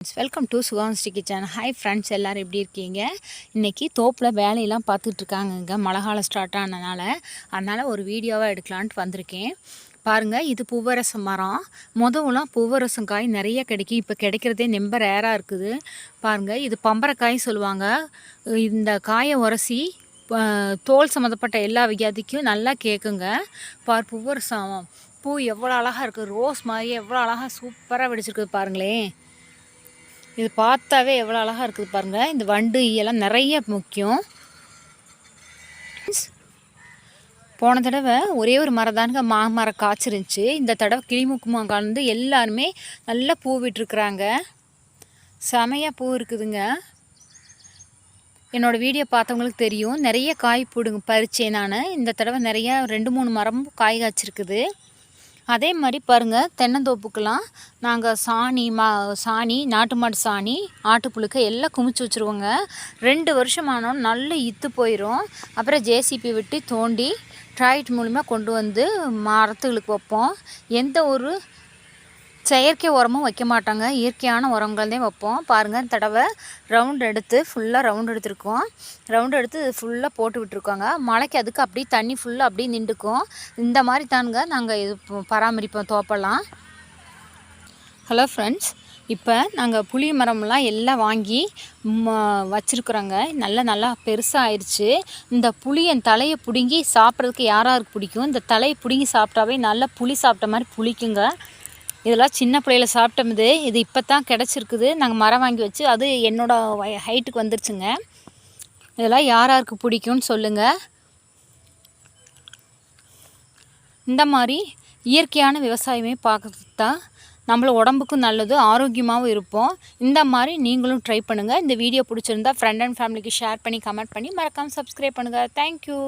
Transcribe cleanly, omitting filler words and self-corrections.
Welcome to Sukanshree kitchen. Hi friends, எல்லோரும் எப்படி இருக்கீங்க? இன்றைக்கி தோப்பில் வேலையெல்லாம் பார்த்துட்ருக்காங்கங்க. மழை காலம் ஸ்டார்ட் அதனால் ஒரு வீடியோவாக எடுக்கலான்ட்டு வந்திருக்கேன். பாருங்கள், இது பூவரசம் மரம். முதலாம் பூவரசம் காய் நிறைய கிடைக்கும். இப்போ கிடைக்கிறதே ரொம்ப ரேராக இருக்குது. பாருங்கள், இது பம்பரக்காய் சொல்லுவாங்க. இந்த காயை உரசி தோல் சம்மந்தப்பட்ட எல்லா வியாதிக்கும் நல்லா கேட்குங்க. பூவரசம் பூ எவ்வளோ அழகாக இருக்குது. ரோஸ் மாதிரி எவ்வளோ அழகாக சூப்பராக வெடிச்சிருக்குது பாருங்களேன். இது பார்த்தாவே எவ்வளோ அழகாக இருக்குது பாருங்கள். இந்த வண்டு ஈயெல்லாம் நிறைய முக்கியம். போன தடவை ஒரே ஒரு மரம் தானுங்க மாமரம் காய்ச்சிருந்துச்சு. இந்த தடவை கிளிமுக்குமா கலந்து எல்லாருமே நல்லா பூ விட்டுருக்குறாங்க. செமையாக பூ இருக்குதுங்க. என்னோடய வீடியோ பார்த்தவங்களுக்கு தெரியும். நிறைய காய் பறிச்சேன் நான். இந்த தடவை நிறையா 2-3 மரமும் காய் காய்ச்சிருக்குது. அதே மாதிரி பாருங்கள், தென்னந்தோப்புக்கெலாம் நாங்கள் சாணி நாட்டு மாட்டு சாணி ஆட்டுப்புழுக்க எல்லாம் குமிச்சு வச்சுருவோங்க. 2 வருஷம் ஆனாலும் நல்ல இத்து போயிடும். அப்புறம் ஜேசிபி விட்டு தோண்டி டிராக்டர் மூலிமா கொண்டு வந்து மரத்துகளுக்கு வைப்போம். எந்த ஒரு செயற்கை உரமும் வைக்க மாட்டாங்க. இயற்கையான உரங்கள் தான் வைப்போம். பாருங்கள், இந்த தடவை ஃபுல்லாக ரவுண்ட் எடுத்துருக்கோம். ரவுண்ட் எடுத்து ஃபுல்லாக போட்டு விட்டுருக்கோங்க. மழைக்கு அதுக்கு அப்படியே தண்ணி ஃபுல்லாக அப்படியே நின்றுக்கும். இந்த மாதிரி தானுங்க நாங்கள் இது பராமரிப்போம் தோப்பெல்லாம். ஹலோ ஃப்ரெண்ட்ஸ், இப்போ நாங்கள் புளி மரம்லாம் எல்லாம் வாங்கி வச்சுருக்குறோங்க. நல்லா பெருசாக ஆயிடுச்சு. இந்த புளியன் தலையை பிடுங்கி சாப்பிட்றதுக்கு யாராருக்கு பிடிக்கும்? இந்த தலையை பிடுங்கி சாப்பிட்டாவே நல்லா புளி சாப்பிட்ட மாதிரி புளிக்குங்க. இதெல்லாம் சின்ன பிள்ளையில சாப்பிட்டது. இது இப்போ தான் கிடச்சிருக்குது. நாங்கள் மரம் வாங்கி வச்சு அது என்னோடய ஹைட்டுக்கு வந்துருச்சுங்க. இதெல்லாம் யாராருக்கு பிடிக்கும்னு சொல்லுங்கள். இந்த மாதிரி இயற்கையான விவசாயமே பார்க்கறதுக்கு தான் நம்மள உடம்புக்கும் நல்லது, ஆரோக்கியமாகவும் இருப்போம். இந்த மாதிரி நீங்களும் ட்ரை பண்ணுங்கள். இந்த வீடியோ பிடிச்சிருந்தா ஃப்ரெண்ட் அண்ட் ஃபேமிலிக்கு ஷேர் பண்ணி கமெண்ட் பண்ணி மறக்காமல் சப்ஸ்கிரைப் பண்ணுங்கள். தேங்க்யூ.